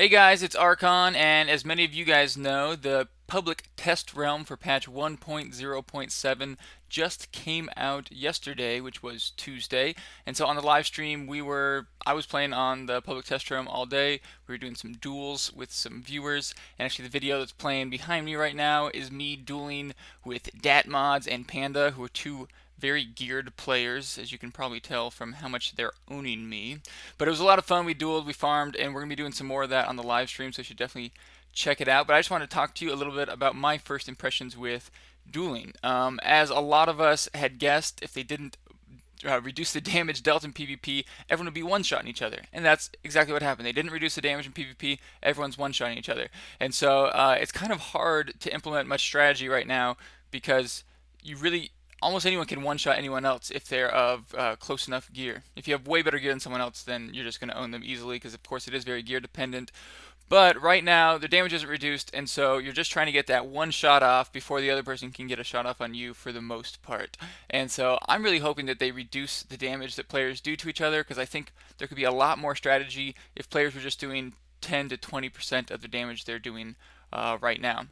Hey guys, it's Archon, and as many of you guys know, the public test realm for patch 1.0.7 just came out yesterday, which was Tuesday. And so on the live stream, I was playing on the public test realm all day. We were doing some duels with some viewers, and actually the video that's playing behind me right now is me dueling with Datmods and Panda, who are two very geared players, as you can probably tell from how much they're owning me. But it was a lot of fun. We dueled, we farmed, and we're going to be doing some more of that on the live stream, so you should definitely check it out. But I just want to talk to you a little bit about my first impressions with dueling. As a lot of us had guessed, if they didn't reduce the damage dealt in PvP, everyone would be one-shotting each other. And that's exactly what happened. They didn't reduce the damage in PvP, everyone's one-shotting each other. And so it's kind of hard to implement much strategy right now because you really almost anyone can one-shot anyone else if they're of close enough gear. If you have way better gear than someone else, then you're just going to own them easily because, of course, it is very gear dependent. But right now, the damage isn't reduced, and so you're just trying to get that one shot off before the other person can get a shot off on you for the most part. And so I'm really hoping that they reduce the damage that players do to each other because I think there could be a lot more strategy if players were just doing 10 to 20% of the damage they're doing right now.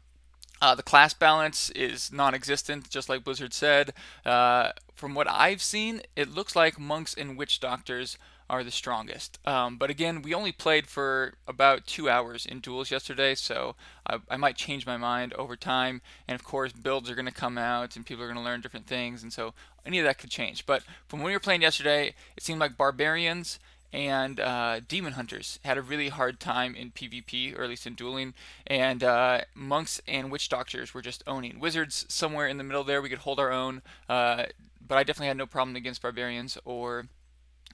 The class balance is non-existent, just like Blizzard said. From what I've seen, it looks like monks and witch doctors are the strongest. But again, we only played for about 2 hours in duels yesterday, so I might change my mind over time. And of course, builds are going to come out, and people are going to learn different things, and so any of that could change. But from when we were playing yesterday, it seemed like barbarians and demon hunters had a really hard time in PvP, or at least in dueling, and monks and witch doctors were just owning. Wizards somewhere in the middle there, we could hold our own, but I definitely had no problem against barbarians or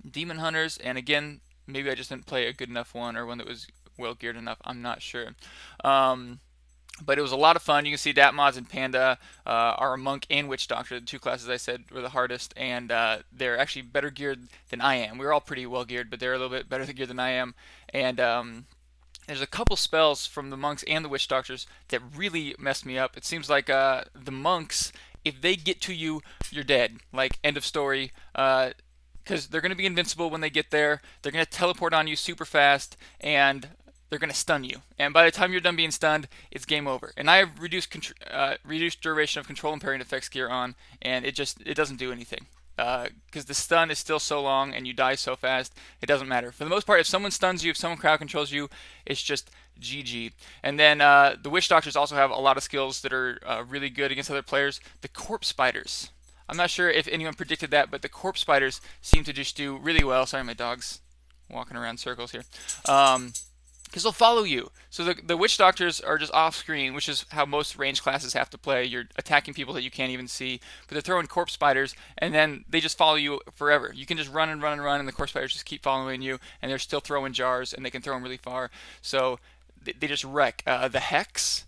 demon hunters. And again, maybe I just didn't play a good enough one or one that was well geared enough. I'm not sure. But it was a lot of fun. You can see Datmods and Panda are a monk and witch doctor. The two classes I said were the hardest, and they're actually better geared than I am. We were all pretty well geared, but they're a little bit better geared than I am. And there's a couple spells from the monks and the witch doctors that really messed me up. It seems like the monks, if they get to you, you're dead. Like, end of story. Because they're going to be invincible when they get there. They're going to teleport on you super fast, and they're going to stun you. And by the time you're done being stunned, it's game over. And I have reduced duration of control and parrying effects gear on, and it doesn't do anything. Because the stun is still so long and you die so fast, it doesn't matter. For the most part, if someone stuns you, if someone crowd controls you, it's just GG. And then the witch doctors also have a lot of skills that are really good against other players. The corpse spiders. I'm not sure if anyone predicted that, but the corpse spiders seem to just do really well. Sorry, my dog's walking around circles here. Because they'll follow you. So the witch doctors are just off screen, which is how most range classes have to play. You're attacking people that you can't even see, but they're throwing corpse spiders, and then they just follow you forever. You can just run and run and run, and the corpse spiders just keep following you, and they're still throwing jars, and they can throw them really far. So they just wreck. The hex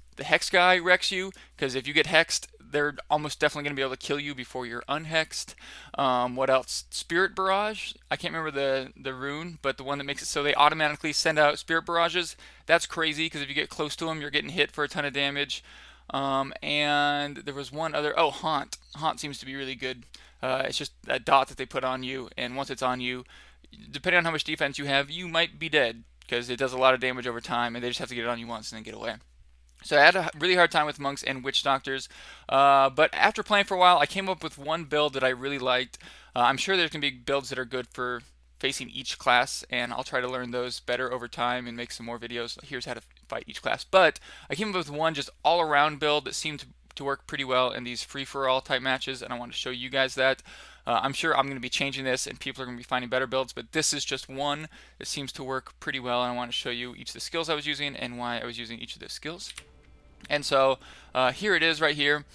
guy wrecks you, because if you get hexed, they're almost definitely going to be able to kill you before you're unhexed. What else? Spirit Barrage. I can't remember the rune, but the one that makes it so they automatically send out Spirit Barrages. That's crazy because if you get close to them, you're getting hit for a ton of damage. And there was one other. Oh, Haunt. Haunt seems to be really good. It's just a dot that they put on you, and once it's on you, depending on how much defense you have, you might be dead because it does a lot of damage over time, and they just have to get it on you once and then get away. So I had a really hard time with monks and witch doctors, but after playing for a while, I came up with one build that I really liked. I'm sure there's going to be builds that are good for facing each class, and I'll try to learn those better over time and make some more videos. Here's how to fight each class. But I came up with one just all-around build that seemed to work pretty well in these free-for-all type matches, and I want to show you guys that. I'm sure I'm going to be changing this and people are going to be finding better builds, but this is just one that seems to work pretty well, and I want to show you each of the skills I was using and why I was using each of those skills. And so here it is right here.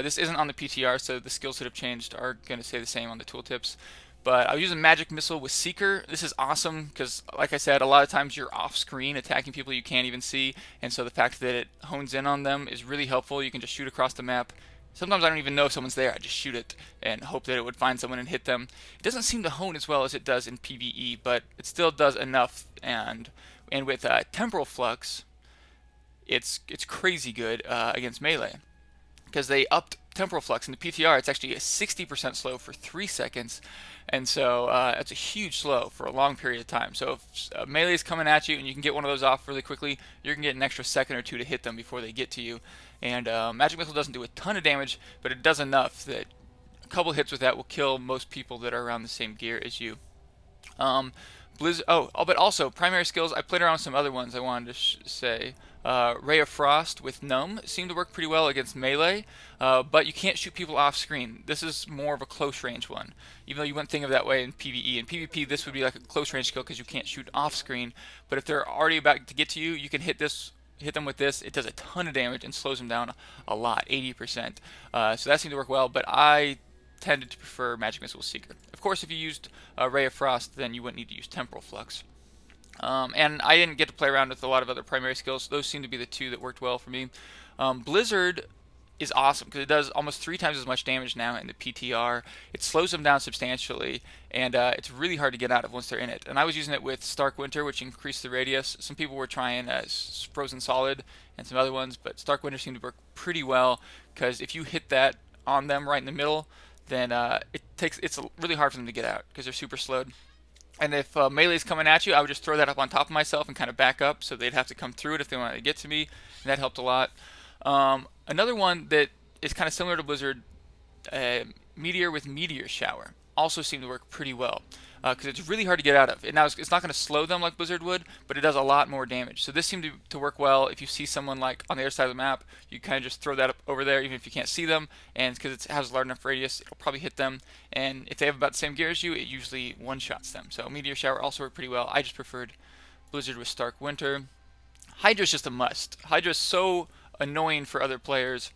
This isn't on the PTR, so the skills that have changed are going to stay the same on the tooltips. But I was using Magic Missile with Seeker. This is awesome because, like I said, a lot of times you're off screen attacking people you can't even see. And so the fact that it hones in on them is really helpful. You can just shoot across the map. Sometimes I don't even know if someone's there. I just shoot it and hope that it would find someone and hit them. It doesn't seem to hone as well as it does in PvE, but it still does enough. And with Temporal Flux, it's crazy good against melee because they upped temporal flux in the PTR, it's actually a 60% slow for 3 seconds, and so that's a huge slow for a long period of time. So if melee is coming at you and you can get one of those off really quickly, you're going to get an extra second or two to hit them before they get to you. And Magic Missile doesn't do a ton of damage, but it does enough that a couple hits with that will kill most people that are around the same gear as you. Blizzard. But also primary skills. I played around with some other ones. I wanted to say Ray of Frost with Gnome seemed to work pretty well against melee, but you can't shoot people off screen. This is more of a close range one, even though you wouldn't think of that way in PvE. In PvP, this would be like a close range skill because you can't shoot off screen. But if they're already about to get to you, you can hit them with this. It does a ton of damage and slows them down a lot, 80%. So that seemed to work well, but I tended to prefer Magic Missile Seeker. Of course, if you used Ray of Frost, then you wouldn't need to use Temporal Flux. And I didn't get to play around with a lot of other primary skills. Those seem to be the two that worked well for me. Blizzard is awesome because it does almost 3 times as much damage now in the PTR. It slows them down substantially, and it's really hard to get out of once they're in it. And I was using it with Stark Winter, which increased the radius. Some people were trying Frozen Solid and some other ones, but Stark Winter seemed to work pretty well because if you hit that on them right in the middle, then it's really hard for them to get out because they're super slowed. And if melee is coming at you, I would just throw that up on top of myself and kind of back up, so they'd have to come through it if they wanted to get to me, and that helped a lot. Another one that is kind of similar to Blizzard, Meteor with Meteor Shower, also seemed to work pretty well because it's really hard to get out of. Now it's not going to slow them like Blizzard would, but it does a lot more damage. So this seemed to work well. If you see someone like on the other side of the map, you kind of just throw that up over there, even if you can't see them, and because it has a large enough radius, it'll probably hit them. And if they have about the same gear as you, it usually one-shots them. So Meteor Shower also worked pretty well. I just preferred Blizzard with Stark Winter. Hydra's just a must. Hydra's so annoying for other players.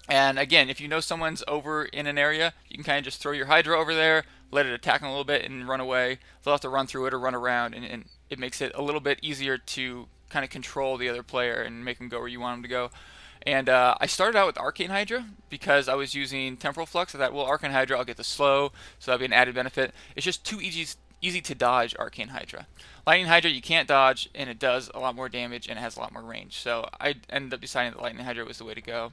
And again, if you know someone's over in an area, you can kind of just throw your Hydra over there, let it attack them a little bit, and run away. They'll have to run through it or run around, and it makes it a little bit easier to kind of control the other player and make them go where you want them to go. And I started out with Arcane Hydra because I was using Temporal Flux. I thought, well, Arcane Hydra, I'll get the slow, so that'll be an added benefit. It's just too easy to dodge Arcane Hydra. Lightning Hydra you can't dodge, and it does a lot more damage, and it has a lot more range. So I ended up deciding that Lightning Hydra was the way to go.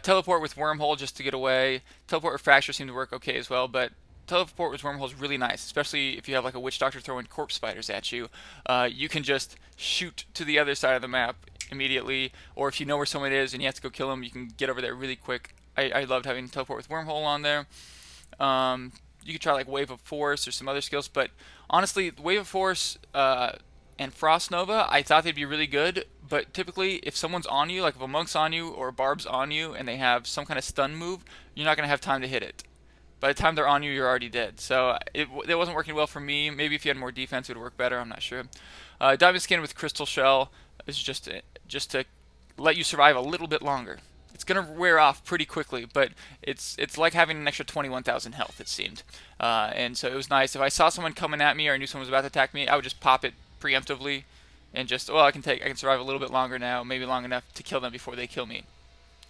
Teleport with Wormhole just to get away. Teleport with Fracture seemed to work okay as well, but Teleport with Wormhole is really nice, especially if you have like a Witch Doctor throwing corpse spiders at you. You can just shoot to the other side of the map immediately, or if you know where someone is and you have to go kill them, you can get over there really quick. I loved having Teleport with Wormhole on there. You could try like Wave of Force or some other skills, but honestly, Wave of Force and Frost Nova, I thought they'd be really good, but typically if someone's on you, like if a monk's on you or a barb's on you and they have some kind of stun move, you're not going to have time to hit it. By the time they're on you, you're already dead. So it wasn't working well for me. Maybe if you had more defense, it would work better. I'm not sure. Diamond Skin with Crystal Shell is just to let you survive a little bit longer. It's gonna wear off pretty quickly, but it's like having an extra 21,000 health, it seemed. And so it was nice. If I saw someone coming at me or I knew someone was about to attack me, I would just pop it preemptively and just, well, I can survive a little bit longer now, maybe long enough to kill them before they kill me.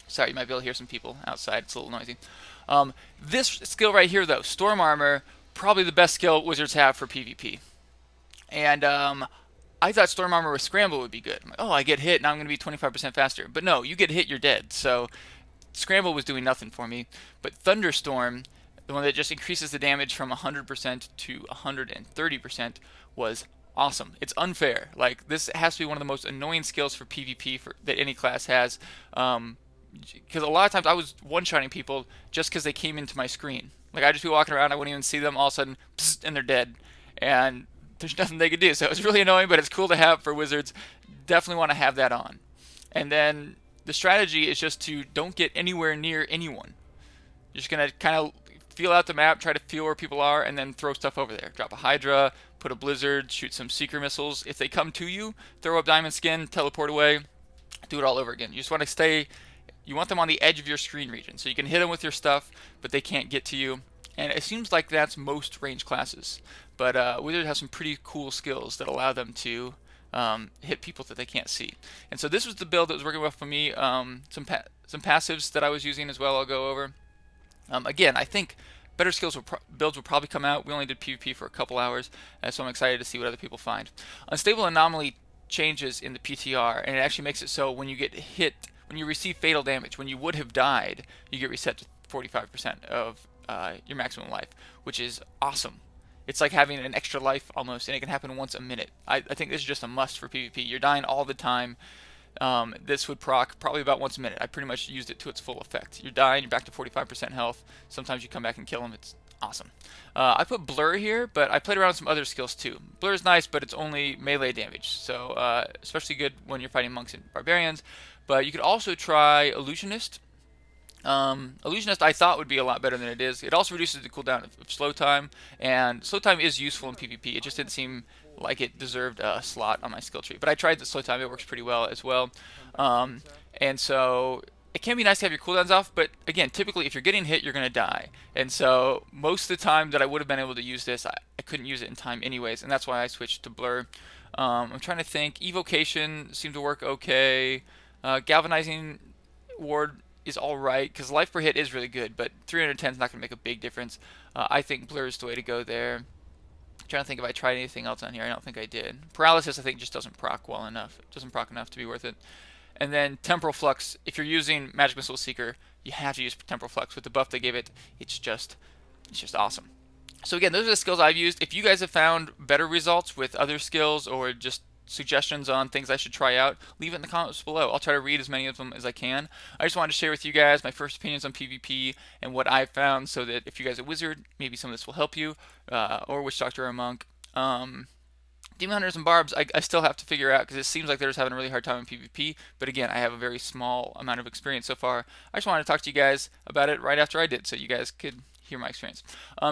Sorry, you might be able to hear some people outside. It's a little noisy. This skill right here, though, Storm Armor, probably the best skill wizards have for PvP. And I thought Storm Armor with Scramble would be good. I'm like, oh, I get hit, now I'm going to be 25% faster. But no, you get hit, you're dead. So Scramble was doing nothing for me. But Thunderstorm, the one that just increases the damage from 100% to 130%, was awesome. It's unfair. Like, this has to be one of the most annoying skills for PvP that any class has. Because a lot of times I was one-shotting people just because they came into my screen. Like, I'd just be walking around, I wouldn't even see them, all of a sudden, psst, and they're dead. And there's nothing they could do. So it's really annoying, but it's cool to have for wizards. Definitely want to have that on. And then the strategy is just to don't get anywhere near anyone. You're just going to kind of feel out the map, try to feel where people are, and then throw stuff over there. Drop a Hydra, put a Blizzard, shoot some Seeker missiles. If they come to you, throw up Diamond Skin, teleport away, do it all over again. You just want to stay... You want them on the edge of your screen region, so you can hit them with your stuff, but they can't get to you. And it seems like that's most range classes. But Wizards have some pretty cool skills that allow them to hit people that they can't see. And so this was the build that was working well for me. Some passives that I was using as well I'll go over. Again, I think better skills builds will probably come out. We only did PvP for a couple hours, so I'm excited to see what other people find. Unstable Anomaly changes in the PTR, and it actually makes it so when you get hit... when you receive fatal damage, when you would have died, you get reset to 45% of your maximum life, which is awesome. It's like having an extra life almost, and it can happen once a minute. I think this is just a must for PvP. You're dying all the time. This would proc probably about once a minute. I pretty much used it to its full effect. You're dying, you're back to 45% health. Sometimes you come back and kill them. It's awesome. I put Blur here, but I played around with some other skills too. Blur is nice, but it's only melee damage, so especially good when you're fighting monks and barbarians. But you could also try Illusionist. Illusionist I thought would be a lot better than it is. It also reduces the cooldown of slow time, and slow time is useful in PvP. It just didn't seem like it deserved a slot on my skill tree. But I tried the slow time; it works pretty well as well. And so it can be nice to have your cooldowns off, but again, typically if you're getting hit, you're gonna die. And so most of the time that I would have been able to use this, I couldn't use it in time anyways, and that's why I switched to Blur. I'm trying to think. Evocation seemed to work okay. Galvanizing Ward is all right because life per hit is really good, but 310 is not going to make a big difference. I think Blur is the way to go there. I'm trying to think if I tried anything else on here. I don't think I did. Paralysis, I think, just doesn't proc well enough. It doesn't proc enough to be worth it. And then Temporal Flux, if you're using Magic Missile Seeker, you have to use Temporal Flux. With the buff they gave it, it's just awesome. So again, those are the skills I've used. If you guys have found better results with other skills or just suggestions on things I should try out, leave it in the comments below. I'll try to read as many of them as I can. I just wanted to share with you guys my first opinions on PvP and what I've found, so that if you guys are a wizard, maybe some of this will help you, or witch doctor or a monk. Demon Hunters and Barbs, I still have to figure out because it seems like they're just having a really hard time in PvP. But again, I have a very small amount of experience so far. I just wanted to talk to you guys about it right after I did, so you guys could hear my experience.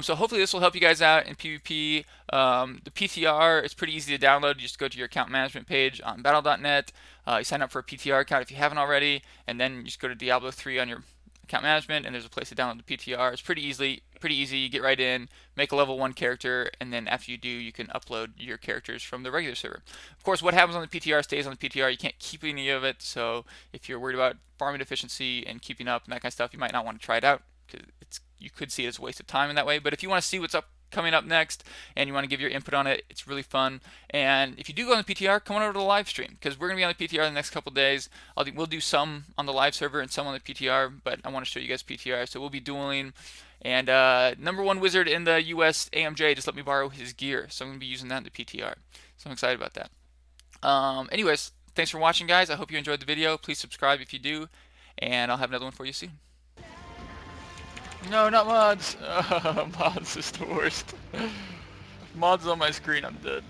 So hopefully this will help you guys out in PvP. The PTR is pretty easy to download. You just go to your account management page on battle.net. You sign up for a PTR account if you haven't already, and then you just go to Diablo 3 on your account management, and there's a place to download the PTR. It's pretty easy. You get right in, make a level 1 character, and then after you do, you can upload your characters from the regular server. Of course, what happens on the PTR stays on the PTR. You can't keep any of it, so if you're worried about farming efficiency and keeping up and that kind of stuff, you might not want to try it out, because you could see it as a waste of time in that way. But if you want to see what's coming up next and you want to give your input on it, it's really fun. And if you do go on the PTR, come on over to the live stream, because we're going to be on the PTR the next couple days. We'll do some on the live server and some on the PTR, but I want to show you guys PTR. So we'll be dueling, and #1 wizard in the US, AMJ, just let me borrow his gear, so I'm going to be using that in the PTR. So I'm excited about that. Anyways, thanks for watching, guys. I hope you enjoyed the video. Please subscribe if you do, and I'll have another one for you soon. No, not mods. Mods is the worst. Mods on my screen, I'm dead.